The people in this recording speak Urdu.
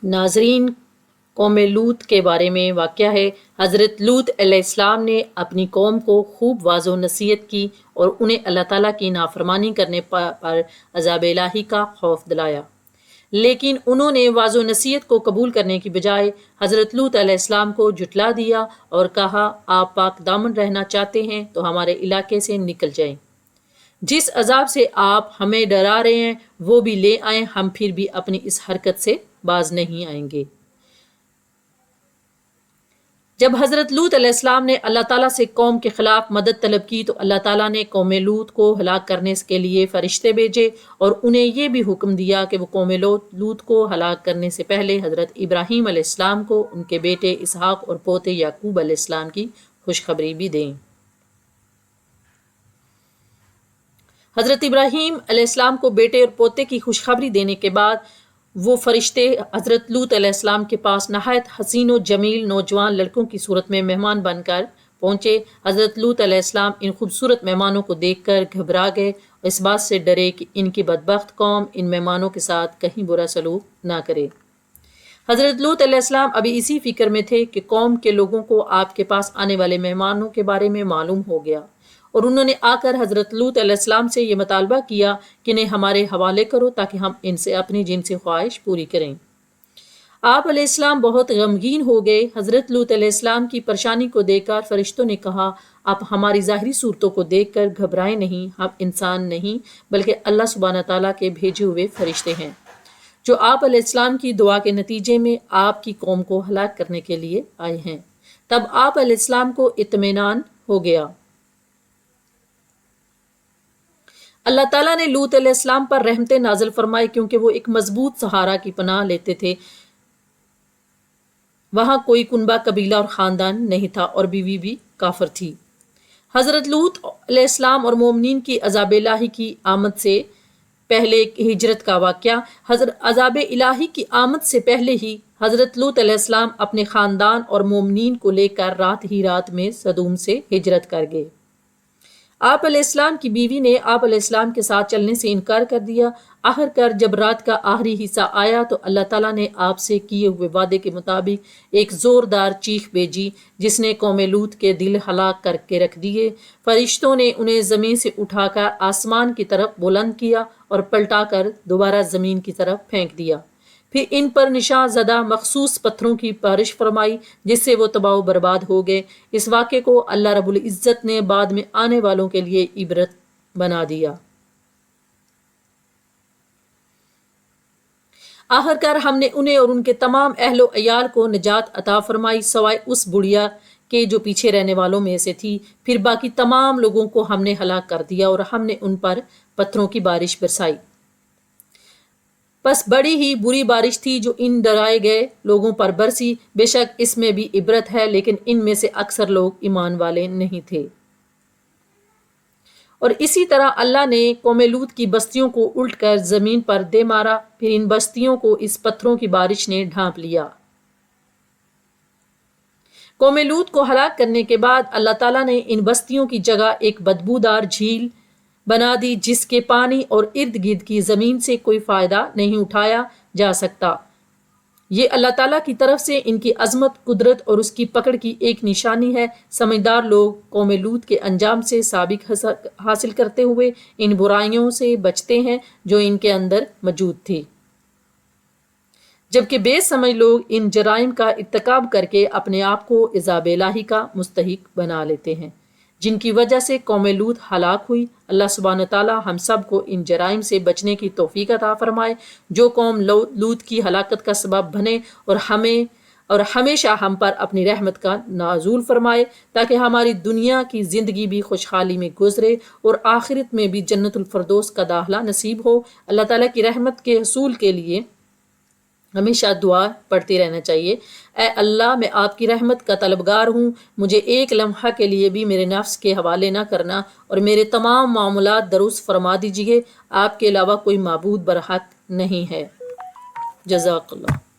ناظرین، قوم لوط کے بارے میں واقعہ ہے۔ حضرت لوط علیہ السلام نے اپنی قوم کو خوب واضح و نصیحت کی اور انہیں اللہ تعالیٰ کی نافرمانی کرنے پر عذاب الہی کا خوف دلایا، لیکن انہوں نے واضح و نصیحت کو قبول کرنے کی بجائے حضرت لوط علیہ السلام کو جھٹلا دیا اور کہا، آپ پاک دامن رہنا چاہتے ہیں تو ہمارے علاقے سے نکل جائیں۔ جس عذاب سے آپ ہمیں ڈرا رہے ہیں وہ بھی لے آئیں، ہم پھر بھی اپنی اس حرکت سے باز نہیں آئیں گے۔ جب حضرت لوط علیہ السلام نے اللہ تعالیٰ سے قوم کے خلاف مدد طلب کی تو اللہ تعالیٰ نے قوم لوط کو ہلاک کرنے کے لیے فرشتے بھیجے اور انہیں یہ بھی حکم دیا کہ وہ قوم لوط کو ہلاک کرنے سے پہلے حضرت ابراہیم علیہ السلام کو ان کے بیٹے اسحاق اور پوتے یعقوب علیہ السلام کی خوشخبری بھی دیں۔ حضرت ابراہیم علیہ السلام کو بیٹے اور پوتے کی خوشخبری دینے کے بعد وہ فرشتے حضرت لوط علیہ السلام کے پاس نہایت حسین و جمیل نوجوان لڑکوں کی صورت میں مہمان بن کر پہنچے۔ حضرت لوط علیہ السلام ان خوبصورت مہمانوں کو دیکھ کر گھبرا گئے اور اس بات سے ڈرے کہ ان کی بدبخت قوم ان مہمانوں کے ساتھ کہیں برا سلوک نہ کرے۔ حضرت لوط علیہ السلام ابھی اسی فکر میں تھے کہ قوم کے لوگوں کو آپ کے پاس آنے والے مہمانوں کے بارے میں معلوم ہو گیا اور انہوں نے آ کر حضرت لوط علیہ السلام سے یہ مطالبہ کیا کہ انہیں ہمارے حوالے کرو تاکہ ہم ان سے اپنی جنسی خواہش پوری کریں۔ آپ علیہ السلام بہت غمگین ہو گئے۔ حضرت لوط علیہ السلام کی پریشانی کو دیکھ کر فرشتوں نے کہا، آپ ہماری ظاہری صورتوں کو دیکھ کر گھبرائیں نہیں، ہم انسان نہیں بلکہ اللہ سبحانہ تعالیٰ کے بھیجے ہوئے فرشتے ہیں جو آپ علیہ السلام کی دعا کے نتیجے میں آپ کی قوم کو ہلاک کرنے کے لیے آئے ہیں۔ تب آپ علیہ السلام کو اطمینان ہو گیا۔ اللہ تعالیٰ نے لوط علیہ السلام پر رحمتیں نازل فرمائی کیونکہ وہ ایک مضبوط سہارا کی پناہ لیتے تھے۔ وہاں کوئی کنبہ قبیلہ اور خاندان نہیں تھا اور بیوی بھی کافر تھی۔ حضرت لوط علیہ السلام اور مومنین کی عذاب الہی کی آمد سے پہلے ہجرت کا واقعہ۔ عذاب الہی کی آمد سے پہلے ہی حضرت لوط علیہ السلام اپنے خاندان اور مومنین کو لے کر رات میں سدوم سے ہجرت کر گئے۔ آپ علیہ السلام کی بیوی نے آپ علیہ السلام کے ساتھ چلنے سے انکار کر دیا۔ آخر کار جب رات کا آخری حصہ آیا تو اللہ تعالیٰ نے آپ سے کیے ہوئے وعدے کے مطابق ایک زوردار چیخ بھیجی جس نے قوم لوط کے دل ہلاک کر کے رکھ دیے۔ فرشتوں نے انہیں زمین سے اٹھا کر آسمان کی طرف بلند کیا اور پلٹا کر دوبارہ زمین کی طرف پھینک دیا، پھر ان پر نشان زدہ مخصوص پتھروں کی بارش فرمائی جس سے وہ تباہ و برباد ہو گئے۔ اس واقعے کو اللہ رب العزت نے بعد میں آنے والوں کے لیے عبرت بنا دیا۔ آخر کار ہم نے انہیں اور ان کے تمام اہل و عیال کو نجات عطا فرمائی سوائے اس بڑھیا کے جو پیچھے رہنے والوں میں سے تھی۔ پھر باقی تمام لوگوں کو ہم نے ہلاک کر دیا اور ہم نے ان پر پتھروں کی بارش برسائی۔ بس بڑی ہی بری بارش تھی جو ان ڈرائے گئے لوگوں پر برسی۔ بے شک اس میں بھی عبرت ہے لیکن ان میں سے اکثر لوگ ایمان والے نہیں تھے۔ اور اسی طرح اللہ نے قوم لوط کی بستیوں کو الٹ کر زمین پر دے مارا، پھر ان بستیوں کو اس پتھروں کی بارش نے ڈھانپ لیا۔ قوم لوط کو ہلاک کرنے کے بعد اللہ تعالیٰ نے ان بستیوں کی جگہ ایک بدبودار جھیل بنا دی جس کے پانی اور ارد گرد کی زمین سے کوئی فائدہ نہیں اٹھایا جا سکتا۔ یہ اللہ تعالیٰ کی طرف سے ان کی عظمت، قدرت اور اس کی پکڑ کی ایک نشانی ہے۔ سمجھدار لوگ قوم لوط کے انجام سے سابق حاصل کرتے ہوئے ان برائیوں سے بچتے ہیں جو ان کے اندر موجود تھی، جبکہ بے سمجھ لوگ ان جرائم کا ارتکاب کر کے اپنے آپ کو عذاب الہی کا مستحق بنا لیتے ہیں جن کی وجہ سے قوم لوط ہلاک ہوئی۔ اللہ سبحانہ تعالیٰ ہم سب کو ان جرائم سے بچنے کی توفیق عطا فرمائے جو قوم لوط کی ہلاکت کا سبب بنے اور ہمیشہ ہم پر اپنی رحمت کا نازل فرمائے تاکہ ہماری دنیا کی زندگی بھی خوشحالی میں گزرے اور آخرت میں بھی جنت الفردوس کا داخلہ نصیب ہو۔ اللہ تعالیٰ کی رحمت کے حصول کے لیے ہمیشہ دعا پڑھتے رہنا چاہیے۔ اے اللہ، میں آپ کی رحمت کا طلبگار ہوں، مجھے ایک لمحہ کے لیے بھی میرے نفس کے حوالے نہ کرنا اور میرے تمام معاملات درست فرما دیجیے۔ آپ کے علاوہ کوئی معبود برحق نہیں ہے۔ جزاک اللہ۔